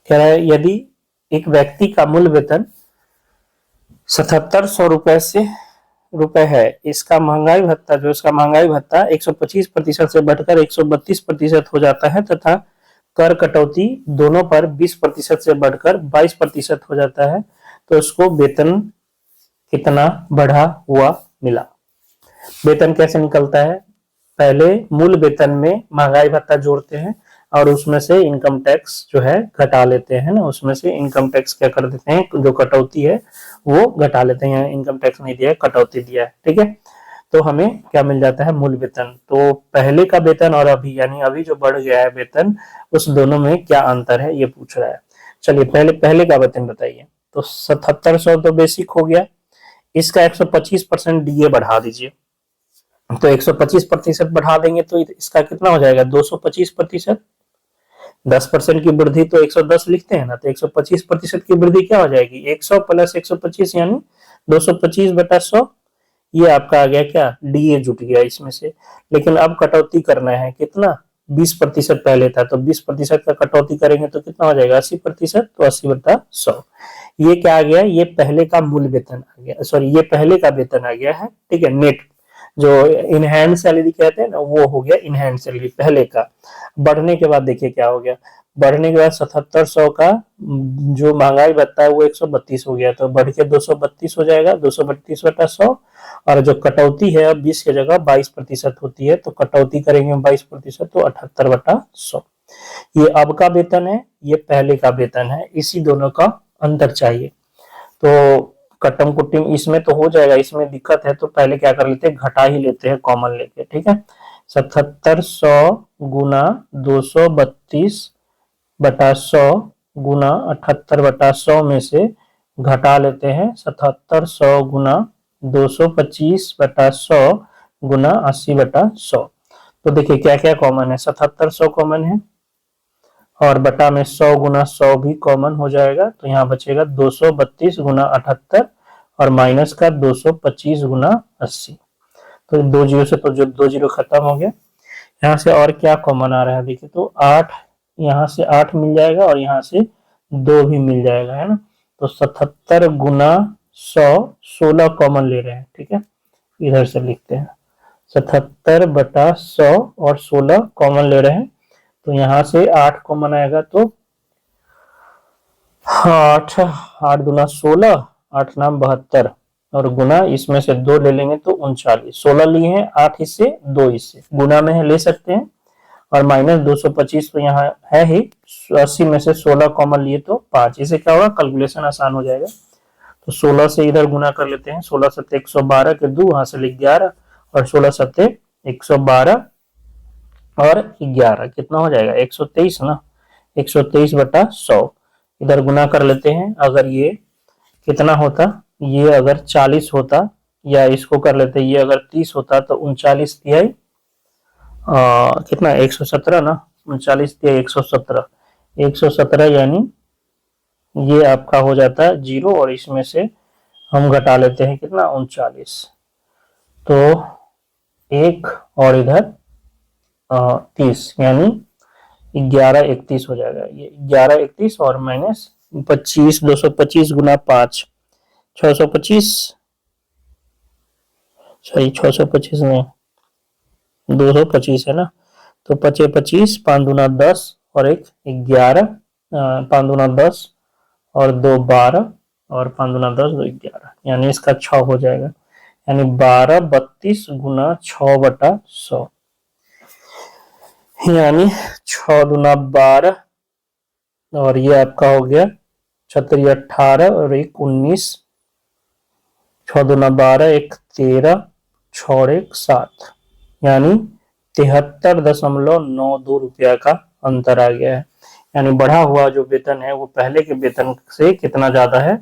कह रहा है, यदि एक व्यक्ति का मूल वेतन 7700 रुपए है, इसका महंगाई भत्ता, जो इसका महंगाई भत्ता 125% से बढ़कर 132% हो जाता है, तथा कर कटौती दोनों पर 20% से बढ़कर 22% हो जाता है तो उसको वेतन कितना बढ़ा हुआ मिला। वेतन कैसे निकलता है, पहले मूल वेतन में महंगाई भत्ता जोड़ते हैं और उसमें से इनकम टैक्स जो है घटा लेते हैं ना, उसमें से इनकम टैक्स क्या कर देते हैं, जो कटौती है वो घटा लेते हैं। इनकम टैक्स नहीं दिया है, कटौती दिया है, ठीक है। तो हमें क्या मिल जाता है, मूल वेतन। तो पहले का वेतन और अभी, यानी अभी जो बढ़ गया है वेतन, उस दोनों में क्या अंतर है ये पूछ रहा है। चलिए पहले पहले का वेतन बताइए। तो 7700 तो बेसिक हो गया, इसका 125% डीए बढ़ा दीजिए। तो 125% बढ़ा देंगे तो इसका कितना हो जाएगा, 225%। 10% की वृद्धि तो 110 लिखते हैं ना, तो 125% की वृद्धि क्या हो जाएगी, 100 प्लस 125 यानी 225/100। ये आपका आ गया क्या, डीए जुट गया इसमें से। लेकिन अब कटौती करना है कितना, 20% पहले था, तो 20% का कटौती करेंगे तो कितना हो जाएगा, 80%। तो 80/100 ये क्या आ गया, ये पहले का मूल वेतन आ गया, सॉरी ये पहले का वेतन आ गया है, ठीक है। नेट जो इन हैंड सैलरी कहते हैं ना, वो हो गया इन हैंड सैलरी पहले का। बढ़ने के बाद देखिए क्या हो गया, बढ़ने के बाद 7700 का जो महंगाई भत्ता है वो 132 हो गया, तो बढ़ के 232 हो जाएगा, 232/100। और जो कटौती है अब 20 की जगह 22% होती है, तो कटौती करेंगे 22%, तो 78/100। ये अब का वेतन है, ये पहले का वेतन है, इसी दोनों का अंतर चाहिए। तो कट्टम कुट्टिम इसमें तो हो जाएगा, इसमें दिक्कत है तो पहले क्या कर लेते हैं, घटा ही लेते हैं कॉमन लेके, ठीक है। 7700 गुना 232/100 गुना 78/100 में से घटा लेते हैं 7700 गुना 225/100 गुना 80/100। तो देखिए क्या क्या कॉमन है, 7700 कॉमन है और बटा में 100 गुना 100 भी कॉमन हो जाएगा, तो यहाँ बचेगा 232 गुना 78 और माइनस का 225 गुना 80। तो 2 जीरो से तो जो 2 जीरो खत्म हो गया। यहाँ से और क्या कॉमन आ रहा है देखिए, तो 8, यहाँ से 8 मिल जाएगा और यहाँ से 2 भी मिल जाएगा, है ना। तो 77 गुना 100, 16 कॉमन ले रहे हैं, ठीक है। इधर से लिखते हैं 77/100 और 16 कॉमन ले रहे हैं, तो यहाँ से 8 कॉमन आएगा, तो 8 8 दूना 16, 8 नाम 72 और गुना इसमें से 2 ले लेंगे तो 39। 16 लिए हैं, 8 हिस्से 2 हिस्से, गुना में है ले सकते हैं, और माइनस 225 तो यहाँ है ही, 80 में से 16 कॉमन लिए तो 5। इसे क्या होगा, कैलकुलेशन आसान हो जाएगा। तो 16 से इधर गुना कर लेते हैं, 16 सत्ते 112 के 2, वहां से लिख 11 और 16 सत्ते 112 और 11 कितना हो जाएगा, 123 ना, 123/100। इधर गुना कर लेते हैं, अगर ये कितना होता, ये अगर 40 होता, या इसको कर लेते ये अगर 30 होता, तो 39 तिहाई कितना 117 ना, 39 तिहाई 117, 117 यानी ये आपका हो जाता है 0 और इसमें से हम घटा लेते हैं कितना 39, तो 1 और इधर 30 यानी 1131 हो जाएगा। ये 1131 और माइनस 25, 225 गुना 5 625, सही 625 नहीं 225 है ना। तो 25 25, 5 दूना 10 और 1 11, 5 दूना 10 और 2 12 और 5 दूना 10 2 11, यानी इसका 6 हो जाएगा, यानी 1232 गुना 6/100, यानी 6 दूना 12 और ये आपका हो गया 36 18 और 1 19, 6 दूना 12 1 13 6 और 1 7, यानी 73.92 रुपया का अंतर आ गया है। यानी बढ़ा हुआ जो वेतन है वो पहले के वेतन से कितना ज्यादा है,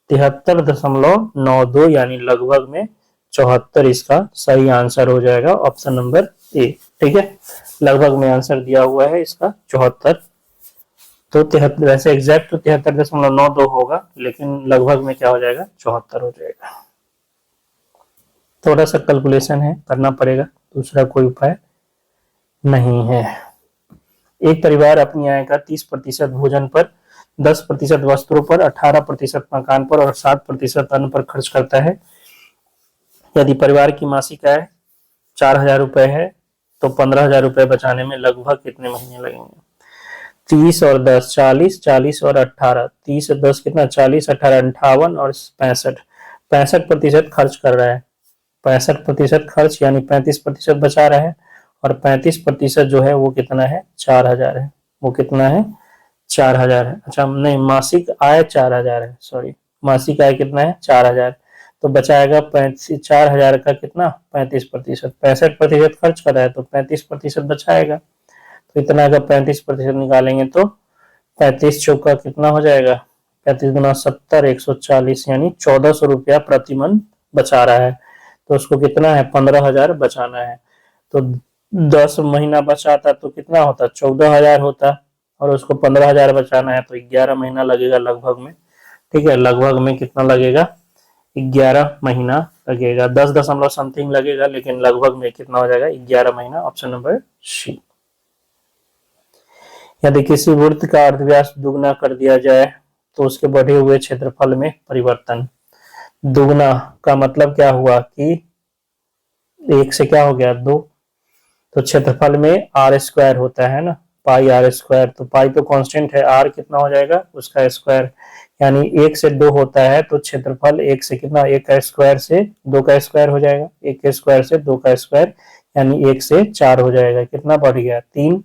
73.92, यानी लगभग में 74। इसका सही आंसर हो जाएगा ऑप्शन नंबर ए, ठीक है। लगभग में आंसर दिया हुआ है इसका 74। तो 73, वैसे एग्जैक्ट तो 73.92 होगा, लेकिन लगभग में क्या हो जाएगा, 74 हो जाएगा। थोड़ा सा कैलकुलेशन है, करना पड़ेगा, दूसरा कोई उपाय नहीं है। एक परिवार अपनी आय का 30% भोजन पर, 10% वस्त्रों पर, 18% मकान पर और 7% अन्न पर खर्च करता है। यदि परिवार की मासिक आय 4000 रुपए है तो 15,000 रुपए बचाने में लगभग कितने महीने लगेंगे। 30 और 10 40, 40 और 18, 30 और 10 कितना 40, 18 58 और 65, 65% खर्च कर रहा है। 65% खर्च यानी 35% बचा रहा है, और 35% जो है वो कितना है 4000 है। वो कितना है 4000 है। अच्छा नहीं, मासिक आय 4000 है, सॉरी, मासिक आय कितना है 4000। तो बचाएगा 4000 का कितना 35%, 65% खर्च कर रहा है तो 35% बचाएगा। तो इतना का 35% निकालेंगे तो 35 चौका कितना हो जाएगा, 35 गुना 70 140, यानी 1400 रुपया प्रति मन बचा रहा है। तो उसको कितना है 15,000 बचाना है। तो 10 महीना बचाता तो कितना होता 14,000 होता, और उसको 15,000 बचाना है तो 11 महीना लगेगा लगभग में। ठीक है, लगभग में कितना लगेगा 11 महीना लगेगा, 10 दशमलव समथिंग लगेगा, लेकिन लगभग में कितना हो जाएगा 11 महीना। Option number c. यदि किसी वृत्त का अर्धव्यास दुगना कर दिया जाए तो उसके बढ़े हुए क्षेत्रफल में परिवर्तन। दुगना का मतलब क्या हुआ कि एक से क्या हो गया 2, तो क्षेत्रफल में आर स्क्वायर होता है ना, पाई आर स्क्वायर, तो पाई तो कांस्टेंट है, आर कितना हो जाएगा उसका स्क्वायर, यानी 1 से 2 होता है तो क्षेत्रफल 1 से कितना 1 का स्क्वायर से 2 का स्क्वायर हो जाएगा, 1 के स्क्वायर से 2 का स्क्वायर, यानी 1 से 4 हो जाएगा। कितना बढ़ गया 3,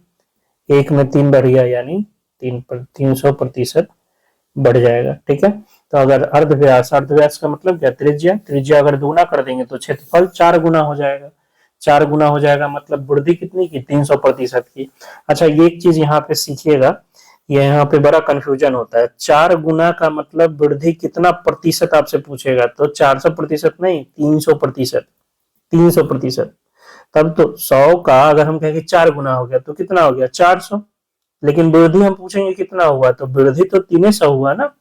1 में 3 बढ़ गया, यानी 300% बढ़ जाएगा। ठीक है, तो अगर अर्धव्यास, अर्धव्यास का मतलब क्या त्रिज्या, त्रिज्या अगर दुगुना कर देंगे तो क्षेत्रफल 4 गुना हो जाएगा। 4 गुना हो जाएगा मतलब वृद्धि कितनी की 300% की। अच्छा ये एक चीज यहाँ पे सीखिएगा, ये यहाँ पे बड़ा कंफ्यूजन होता है। 4 गुना का मतलब वृद्धि कितना प्रतिशत आपसे पूछेगा, तो 400% नहीं 300%, 300%। तब तो 100 का अगर हम कहेंगे 4 गुना हो गया तो कितना हो गया 400, लेकिन वृद्धि हम पूछेंगे कितना हुआ, तो वृद्धि तो 300 हुआ ना,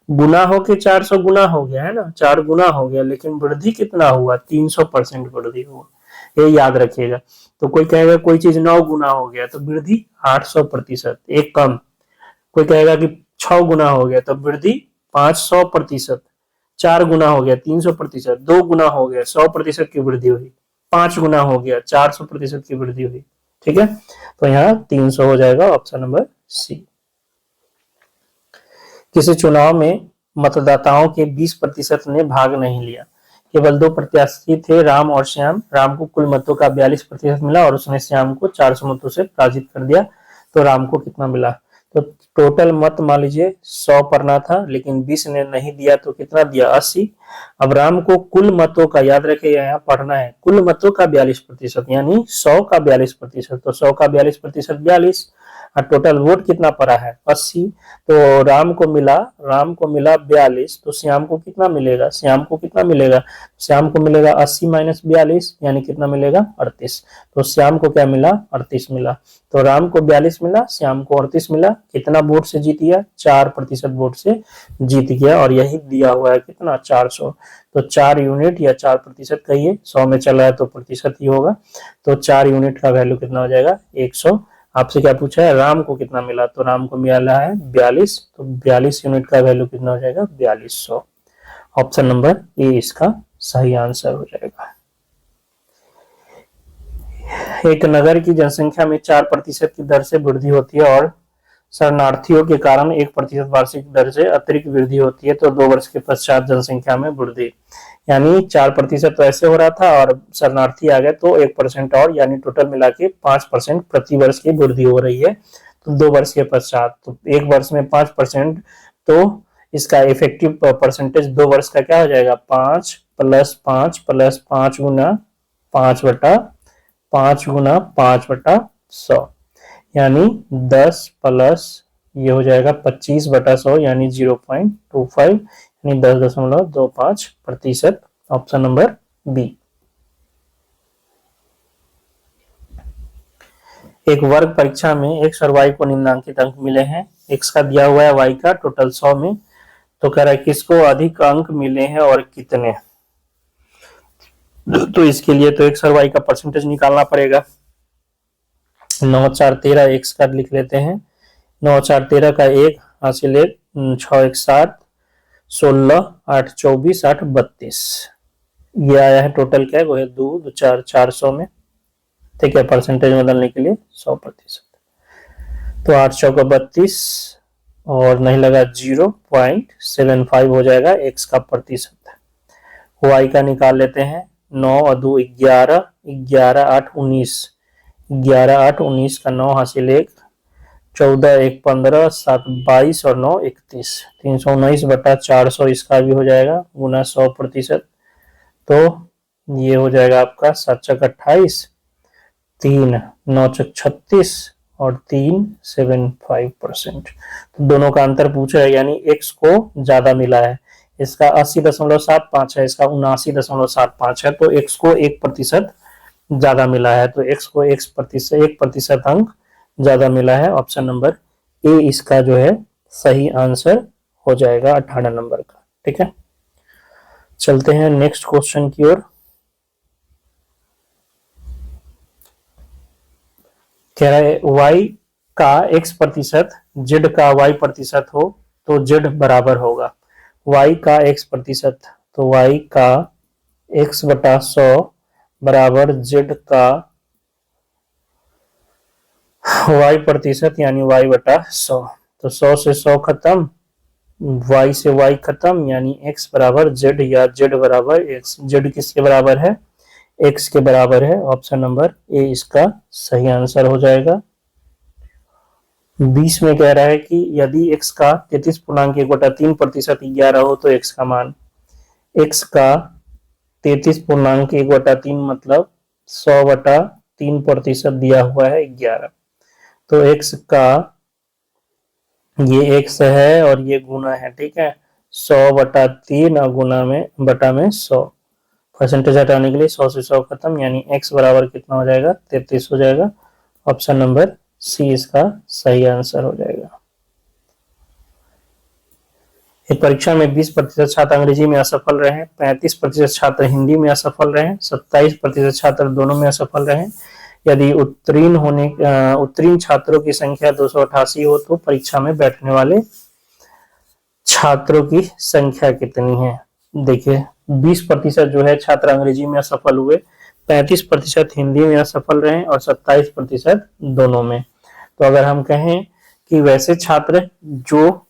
गुना हो के 400 गुना हो गया है ना, 4 गुना हो गया, लेकिन वृद्धि कितना हुआ 300% वृद्धि हुआ, ये याद रखिएगा। तो कोई कहेगा कोई चीज 9 गुना हो गया तो वृद्धि 800%, एक कम। कोई कहेगा कि 6 गुना हो गया तो वृद्धि 500%, 4 गुना हो गया 300%, 2 गुना हो गया 100% की वृद्धि हुई, 5 गुना हो गया 400% की वृद्धि हुई। ठीक है, तो यहाँ 300 हो जाएगा, ऑप्शन नंबर सी। किसी चुनाव में मतदाताओं के 20% ने भाग नहीं लिया, केवल 2 प्रत्याशी थे राम और श्याम। राम को कुल मतों का 42% मिला और उसने श्याम को 400 मतों से पराजित कर दिया, तो राम को कितना मिला। तो टोटल मत मान लीजिए 100 पढ़ना था, लेकिन 20 ने नहीं दिया तो कितना दिया 80। अब राम को कुल मतों का, याद रखे यहाँ पढ़ना है, कुल मतों का 42%, यानी 100 का 42%, तो 100 का 42% 42, और टोटल वोट कितना पड़ा है 80। तो राम को मिला 42, तो श्याम को कितना मिलेगा, श्याम को कितना मिलेगा, श्याम को मिलेगा 80 माइनस 42, यानी कितना मिलेगा 38। तो श्याम को क्या मिला 38 मिला। तो राम को 42 मिला, श्याम को 38 मिला। कितना वोट से जीत गया 4% वोट से जीत गया, और यही दिया हुआ है कितना 400। तो 4 यूनिट या 4% कहिए, 100 में चला है तो प्रतिशत ही होगा, तो 4 यूनिट का वैल्यू कितना हो जाएगा 100। आपसे क्या पूछा है राम को कितना मिला, तो राम को मिला है 42, तो 42 यूनिट का वैल्यू कितना हो जाएगा 4200। ऑप्शन नंबर ए इसका सही आंसर हो जाएगा। एक नगर की जनसंख्या में 4% की दर से वृद्धि होती है और शरणार्थियों के कारण 1% वार्षिक दर से अतिरिक्त वृद्धि होती है, तो 2 वर्ष के पश्चात जनसंख्या में वृद्धि, यानी 4% तो ऐसे हो रहा था और शरणार्थी आ गए तो 1% और, यानी टोटल मिला के 5% प्रति वर्ष की वृद्धि हो रही है, तो 2 वर्ष के पश्चात। तो 1 वर्ष में 5%, तो इसका इफेक्टिव परसेंटेज 2 वर्ष का क्या हो जाएगा 5 + 5 + 5 गुना 5 गुना 5/100, यानी 10 प्लस ये हो जाएगा 25/100, यानी 0.25, यानी 10.25%। Option number b. एक वर्ग परीक्षा में x और y को निम्नांकित अंक मिले हैं। x का दिया हुआ है, y का टोटल 100 में, तो कह रहा है किसको अधिक अंक मिले हैं और कितने। तो इसके लिए तो x और y का परसेंटेज निकालना पड़ेगा। 9 4 13 x का लिख लेते हैं, 9 4 13 का 1 हासिल 1, 6 1 7, 16 8 24 8 32, ये आया है टोटल क्या है वो है 2 4 400 में। ठीक है, परसेंटेज बदलने के लिए 100%। तो 8 चौका 32 और नहीं लगा 0.75 हो जाएगा x का प्रतिशत। y का निकाल लेते हैं। 9 और 2 11, 11 8 19, 11 8 19 का 9 हासिल 1, 14 1 15, 7 22 और 9 31, 319/400 इसका भी हो जाएगा गुना 100%। तो ये हो जाएगा आपका 7 चक 28, 3 9 चक 36 और 3 75%। तो दोनों का अंतर पूछा है, यानी x को ज्यादा मिला है। इसका 80.75 है, इसका 79.75 है, तो x को 1% ज्यादा मिला है। तो x को 1% अंक ज्यादा मिला है। ऑप्शन नंबर ए इसका जो है सही आंसर हो जाएगा 18 नंबर का। ठीक है, चलते हैं नेक्स्ट क्वेश्चन की ओर। कह रहा है y का x% z का y% हो तो z बराबर होगा। y का x%, तो y का x/100 बराबर z का y% यानी y/100। तो 100 से 100 खत्म, y से y खत्म, यानी x बराबर z या z बराबर x। z किसके बराबर है? x के बराबर है। ऑप्शन नंबर ए इसका सही आंसर हो जाएगा। 20 में कह रहा है कि यदि x का 33.1/3% 11 हो तो x का मान। x का 33.1/3 मतलब 100/3% दिया हुआ है 11। तो x का ये x है और ये गुना है। ठीक है, 100/3 और गुना में बटा में 100। परसेंटेज हटाने के लिए 100 से 100 खत्म, यानी x बराबर कितना हो जाएगा? 33 हो जाएगा। ऑप्शन नंबर सी इसका सही आंसर हो जाएगा। एक परीक्षा में 20% छात्र अंग्रेजी में असफल रहे, 35% छात्र हिंदी में असफल रहे, 27% छात्र दोनों में असफल रहे। यदि उत्तीर्ण छात्रों की संख्या 288 हो तो परीक्षा में बैठने वाले छात्रों की संख्या कितनी है? देखिए, 20% जो है छात्र अंग्रेजी में असफल हुए, 35% हिंदी में असफल रहे और 27% दोनों में। तो अगर हम कहें कि वैसे छात्र जो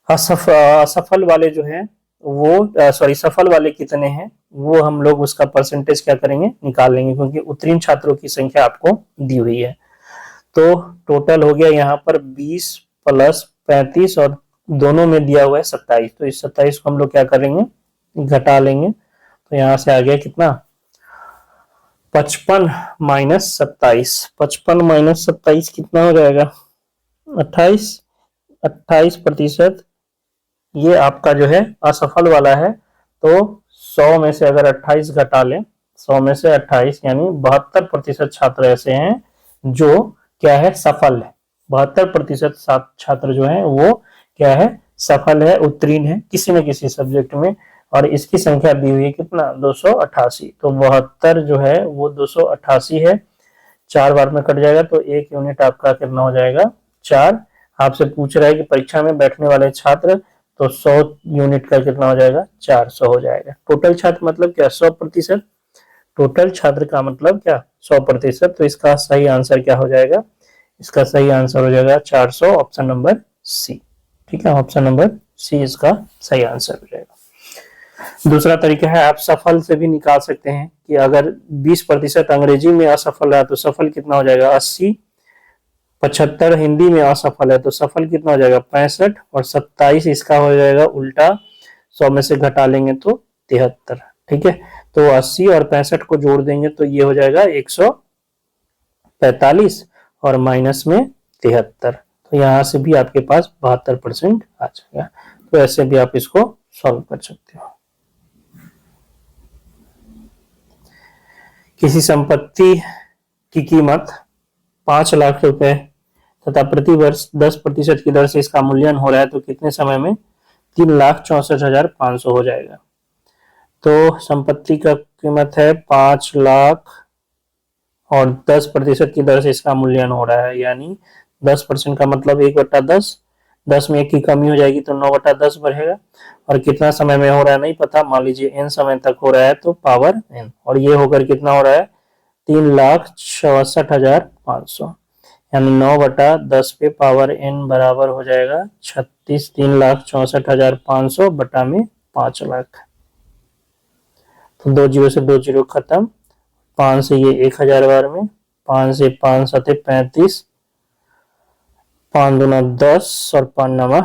असफल वाले जो है वो सफल वाले कितने हैं, वो हम लोग उसका परसेंटेज क्या करेंगे? निकाल लेंगे, क्योंकि उत्तीर्ण छात्रों की संख्या आपको दी हुई है। तो टोटल हो गया यहाँ पर 20 + 35 और दोनों में दिया हुआ है 27। तो इस 27 को हम लोग क्या करेंगे? घटा लेंगे। तो यहाँ से आ गया कितना? 55 - 27। 55 - 27 कितना हो जाएगा? 28। 28% ये आपका जो है असफल वाला है। तो 100 में से अगर 28 घटा लें, 100 में से 28 यानी 72% छात्र ऐसे हैं जो क्या है? सफल है। 72% छात्र जो है वो क्या है? सफल है, उत्तीर्ण है किसी न किसी सब्जेक्ट में। और इसकी संख्या दी हुई है कितना? 288। तो 72 जो है वो 288 है। 4 बार में कट जाएगा तो 1 यूनिट आपका कितना हो जाएगा? 4। आपसे पूछ रहा है कि परीक्षा में बैठने वाले छात्र, तो 100 यूनिट का कितना हो जाएगा? 400 हो जाएगा। टोटल छात्र मतलब क्या? 100%। टोटल छात्र का मतलब क्या? 100%। तो इसका सही आंसर क्या हो जाएगा? इसका सही आंसर हो जाएगा 400। Option number c. ठीक है, ऑप्शन नंबर सी इसका सही आंसर हो जाएगा। दूसरा तरीका है, आप सफल से भी निकाल सकते हैं कि अगर 20% अंग्रेजी में असफल रहा तो सफल कितना हो जाएगा? 80। 75 हिंदी में असफल है तो सफल कितना हो जाएगा? 65। और 27 इसका हो जाएगा उल्टा, 100 में से घटा लेंगे तो 73। ठीक है, तो 80 और 65 को जोड़ देंगे तो ये हो जाएगा 145 और माइनस में 73। तो यहां से भी आपके पास 72% आ जाएगा। तो ऐसे भी आप इसको सॉल्व कर सकते हो। किसी संपत्ति की कीमत 5 लाख रुपए तथा प्रति वर्ष 10% की दर से इसका मूल्यन हो रहा है तो कितने समय में 3,64,500 हो जाएगा? तो संपत्ति का कीमत है 5 लाख और 10% की दर से इसका मूल्यन हो रहा है, यानी 10% का मतलब 1/10। 10 में 1 की कमी हो जाएगी तो 9/10 बढ़ेगा। और कितना समय में हो रहा है नहीं पता, मान लीजिए n समय तक हो रहा है तो पावर n, और ये होकर कितना हो रहा है? 3,64,500। यानी 9/10 पे पावर n बराबर हो जाएगा 36 3,64,500 बटा में 5 लाख। तो 2 जीरो से 2 जीरो खत्म, 5 से ये 1000 बार में, 5 से 5 सते 35, 5 दूना 10 और 5 नवा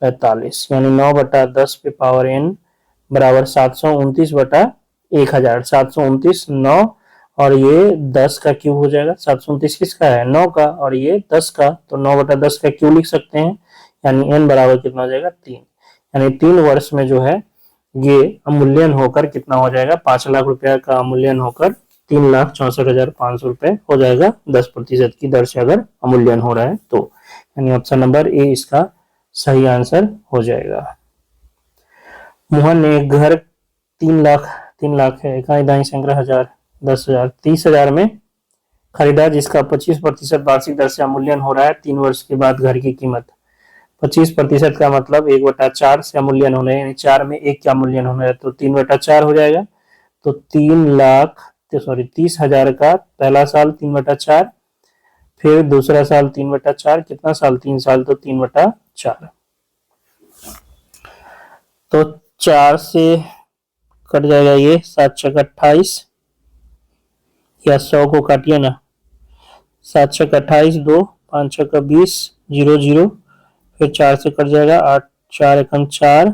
45, यानी 9/10 पे पावर n बराबर 729 बटा 1000, 729 9 और ये 10 का क्यूब हो जाएगा। 729 किसका है? 9 का, और ये 10 का, तो 9/10 का क्यूब लिख सकते हैं, यानी n बराबर कितना हो जाएगा? 3। यानी 3 वर्ष में जो है ये अमूल्यन होकर कितना हो जाएगा? 5 लाख रुपया का अमूल्यन होकर 3,64,500 रुपए हो जाएगा 10% की दर से अगर अमूल्यन हो रहा है तो। यानी ऑप्शन नंबर ए इसका सही आंसर हो जाएगा। मोहन ने एक घर 3 लाख है, इकाई दाई संग्रह 1000, 10,000, 30,000 में खरीदा, जिसका 25% वार्षिक दर से अमूल्यन हो रहा है 3 वर्ष के बाद। घर की कीमत 25% का मतलब 1/4 से अमूल्यन होना है, यानी 4 में 1 का अमूल्यन होना है, तो 3/4 हो जाएगा। तो 30,000 का पहला साल 3/4, फिर दूसरा साल 3/4, कितना साल? 3 साल, तो 3/4। तो 4 से कट जाएगा ये 7 छक 28, या 100 को काटिए ना, 7 छक 28, 2 5 छक 20, 0 0, फिर 4 से कट जाएगा 8 4 एकम 4,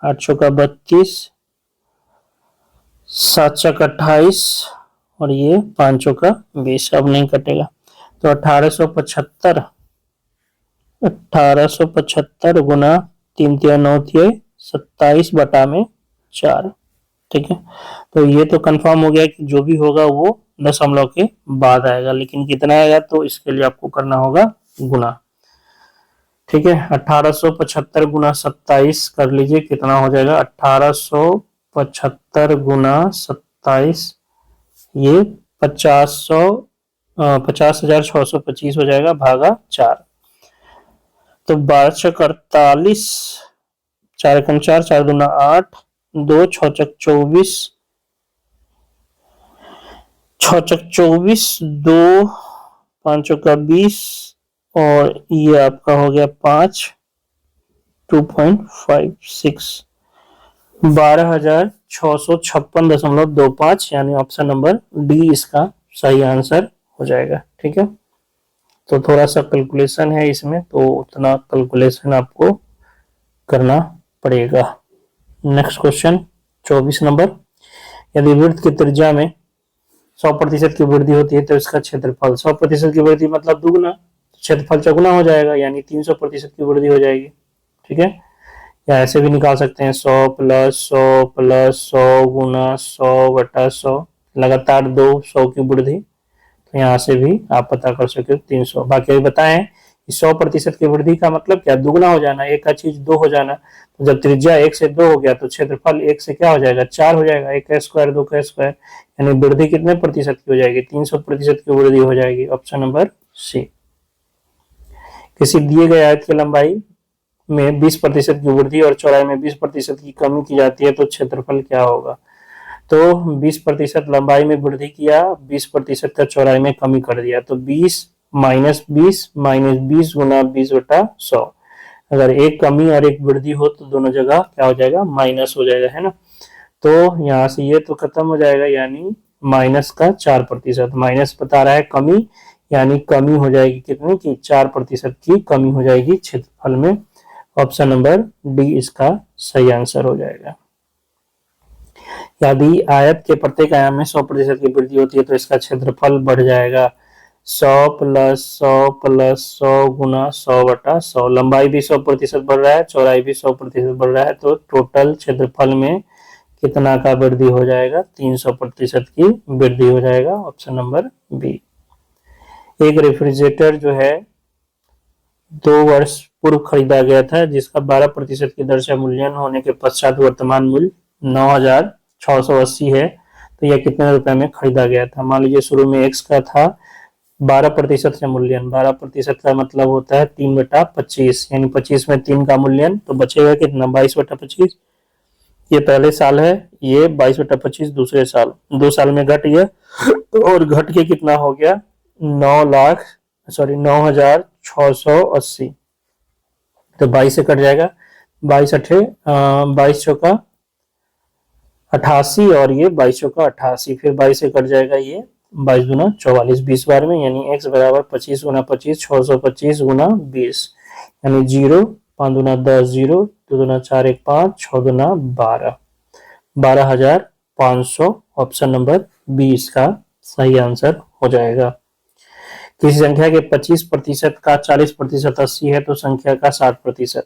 8 छक 32, 7 छक 28 और ये 5 छक 20, अब नहीं कटेगा। तो 1875 गुना 3 तिया 9 तिया 27 बटा में 4। ठीक है, तो ये तो कंफर्म हो गया कि जो भी होगा वो दशमलव के बाद आएगा, लेकिन कितना आएगा तो इसके लिए आपको करना होगा गुना। ठीक है, 1875 गुना 27 कर लीजिए, कितना हो जाएगा? 1875 गुना 27, ये 50,625 हो जाएगा, भागा 4। तो 12 छक 48, 4 एकम 4, 4 दूना 8, 2 6 छक 24, 6 छक 24, 2 5 चौका 20 और ये आपका हो गया 5, 2.56, 12,656.25, यानी ऑप्शन नंबर डी इसका सही आंसर हो जाएगा। ठीक है, तो थोड़ा सा कैलकुलेशन है इसमें, तो उतना कैलकुलेशन आपको करना पड़ेगा। नेक्स्ट क्वेश्चन 24 नंबर, यदि वृत्त की त्रिज्या में 100% की वृद्धि होती है तो इसका क्षेत्रफल 100% की वृद्धि मतलब दुगुना, क्षेत्रफल चौगुना हो जाएगा, यानी 300% की वृद्धि हो जाएगी। ठीक है, या ऐसे भी निकाल सकते हैं 100 प्लस 100 प्लस 100 गुना 100/100, लगातार 200 की वृद्धि, तो यहाँ से भी आप पता कर सकते हो 300। बाकी अभी बताएं 100% की वृद्धि का मतलब क्या? दुगुना हो जाना, एक का चीज 2 हो जाना। तो जब त्रिज्या 1 से 2 हो गया तो क्षेत्रफल 1 से क्या हो जाएगा? 4 हो जाएगा, 1 का स्क्वायर 2 का स्क्वायर, यानी वृद्धि कितने प्रतिशत की हो जाएगी? 300% की वृद्धि हो जाएगी। Option number c. किसी दिए गए आयत की लंबाई में 20% की वृद्धि और चौड़ाई में 20% की कमी की जाती है तो क्षेत्रफल क्या होगा? तो 20% लंबाई में वृद्धि किया, 20% का चौड़ाई में कमी कर दिया, तो 20 माइनस 20 गुना 20/100। अगर एक कमी और एक वृद्धि हो तो दोनों जगह क्या हो जाएगा? माइनस हो जाएगा, है ना। तो यहाँ से ये तो खत्म हो जाएगा, यानी माइनस का 4%, माइनस बता रहा है कमी, यानी कमी हो जाएगी कितनी की? 4% की कमी हो जाएगी क्षेत्रफल में। ऑप्शन नंबर डी इसका सही आंसर हो जाएगा। यदि आयत के प्रत्येक आयाम में 100% की वृद्धि होती है तो इसका क्षेत्रफल बढ़ जाएगा 100 प्लस 100 प्लस 100 गुना 100/100। लंबाई भी 100% बढ़ रहा है, चौड़ाई भी 100% बढ़ रहा है, तो टोटल क्षेत्रफल में कितना का वृद्धि हो जाएगा? 300% की वृद्धि हो जाएगा। Option number b. एक रेफ्रिजरेटर जो है 2 वर्ष पूर्व खरीदा गया था, जिसका 12% की दर से मूल्यन होने के पश्चात वर्तमान मूल्य 9,680 है, तो यह कितने रुपए में खरीदा गया था? मान लीजिए शुरू में x का था 12% से मूल्यन, 12% का मतलब होता है 3/25, यानी 25 में 3 का मूल्यन, तो बचेगा कितना? 22/25। ये पहले साल है, ये 22/25 दूसरे साल, 2 साल में घट गया और घट के कितना हो गया? सॉरी 9680, तो 22 से कट जाएगा, 22 चौका 88 और ये 22 चौका 88, फिर 22 से कट जाएगा ये 22 गुना 44, 20 बार में, यानी x बराबर 25 गुना 25, 625 गुना 20, यानी 0, 5 गुना 10 0, 2 गुना 4 1 5, 6 गुना 12, 12,500 ऑप्शन नंबर बी इसका सही आंसर हो जाएगा। किसी संख्या के 25% का 40% 80 है, तो संख्या का 60%।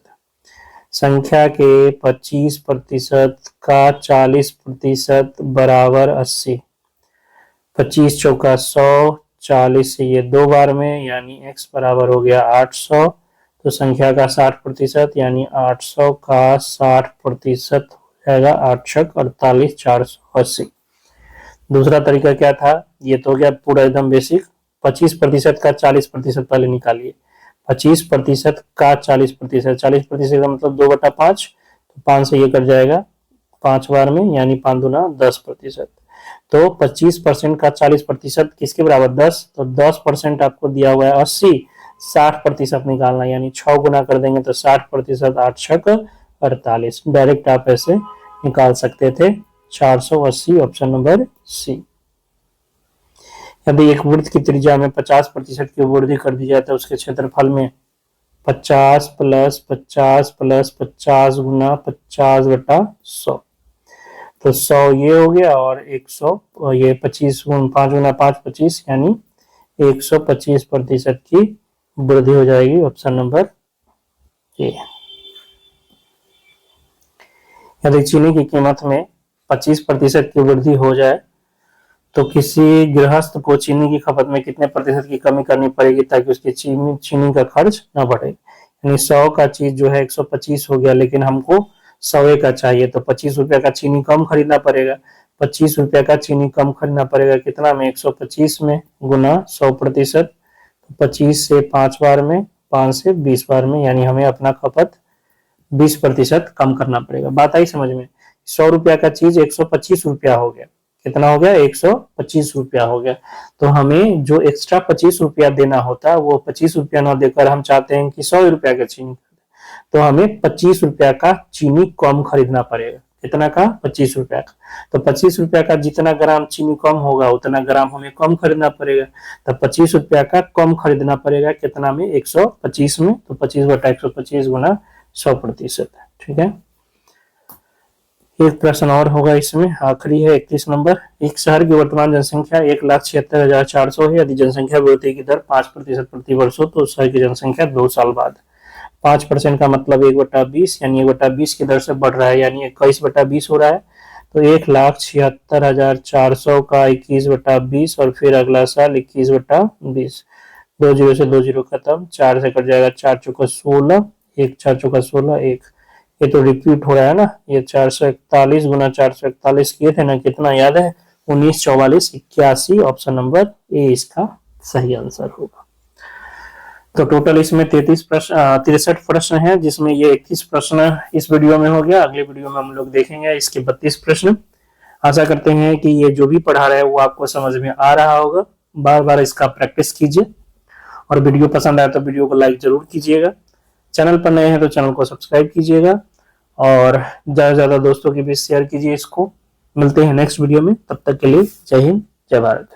संख्या के 25% का 40% बराबर 80, 25 चौका 100, 40 से ये 2 बार में, यानी x बराबर हो गया 800, तो संख्या का 60% यानी 800 का 60% हो जाएगा 8 छक 48, 480। दूसरा तरीका क्या था, ये तो हो गया पूरा एकदम बेसिक। 25% का 40% पहले निकालिए, 25% का 40%, 40% का मतलब 2/5, तो 5 से ये कट जाएगा 5 बार में, यानी 5 गुना 10%, तो 25% का 40% किसके बराबर 10, तो 10% आपको दिया हुआ है 80, 60% निकालना, यानी 6 गुना कर देंगे तो 60%, 8 छक 48, डायरेक्ट आप ऐसे निकाल सकते थे 480 ऑप्शन नंबर सी। यदि एक वृत्त की त्रिज्या में 50% की वृद्धि कर दी जाए तो उसके क्षेत्रफल में 50 प्लस 50 प्लस 50 गुना 50/100, तो 100 ये हो गया और 100 ये 25 5 गुना 5 25, यानी 125% की वृद्धि हो जाएगी, ऑप्शन नंबर ए। यदि चीनी की कीमत में 25% की वृद्धि हो जाए तो किसी गृहस्थ को चीनी की खपत में कितने प्रतिशत की कमी करनी पड़ेगी ताकि उसकी चीनी का खर्च न बढ़े। यानी 100 का चीज जो है 125 हो गया, लेकिन हमको 100 का चाहिए, तो 25 रुपया का चीनी कम खरीदना पड़ेगा। 25 रुपया का चीनी कम खरीदना पड़ेगा कितना में, 125 में गुना 100%, 25 से 5 बार में, 5 से 20 बार में, यानी हमें अपना खपत 20% कम करना पड़ेगा। बात आई समझ में। 100 रुपया का चीज 125 रुपया हो गया, कितना हो गया 125 रुपया हो गया, तो हमें जो एक्स्ट्रा 25 रुपया देना होता है वो 25 रुपया ना देकर हम चाहते हैं कि 100 रुपया का चीनी, तो हमें 25 रुपया का चीनी कम खरीदना पड़ेगा। कितना का, 25 रुपया का, तो 25 रुपया का जितना ग्राम चीनी कम होगा उतना ग्राम हमें कम खरीदना पड़ेगा, तो 25 रुपया का कम खरीदना पड़ेगा कितना में, 125 में, तो 25/125 गुना 100%। ठीक है, एक प्रश्न और होगा इसमें, आखिरी है 31 नंबर। एक शहर की वर्तमान जनसंख्या 1,76,400 है। यदि जनसंख्या वृद्धि की दर 5% प्रति वर्ष हो तो शहर की जनसंख्या 2 साल बाद 5% का मतलब 1/20, यानी 1/20 की दर से बढ़ रहा है, यानी 21/20 हो रहा है, तो 1,76,400 का 21/20 और फिर अगला साल 21/20, 2 जीरो से 2 जीरो खत्म, 4 से कट जाएगा, 4 चौका 16, 1 4 चौका 16, 1, ये तो रिपीट हो रहा है ना, ये 441 गुना 441 किए थे ना, कितना याद है, 19 44 81, ऑप्शन नंबर ए इसका सही आंसर होगा। तो टोटल इसमें 63 प्रश्न है, जिसमें ये 21 प्रश्न इस वीडियो में हो गया। अगले वीडियो में हम लोग देखेंगे इसके 32 प्रश्न। आशा करते हैं कि ये जो भी पढ़ा रहा है वो आपको समझ में आ रहा होगा। बार बार इसका प्रैक्टिस कीजिए, और वीडियो पसंद आए तो वीडियो को लाइक जरूर कीजिएगा। चैनल पर नए हैं तो चैनल को सब्सक्राइब कीजिएगा, और ज्यादा से ज्यादा दोस्तों के बीच शेयर कीजिए इसको। मिलते हैं नेक्स्ट वीडियो में, तब तक के लिए जय हिंद, जय भारत।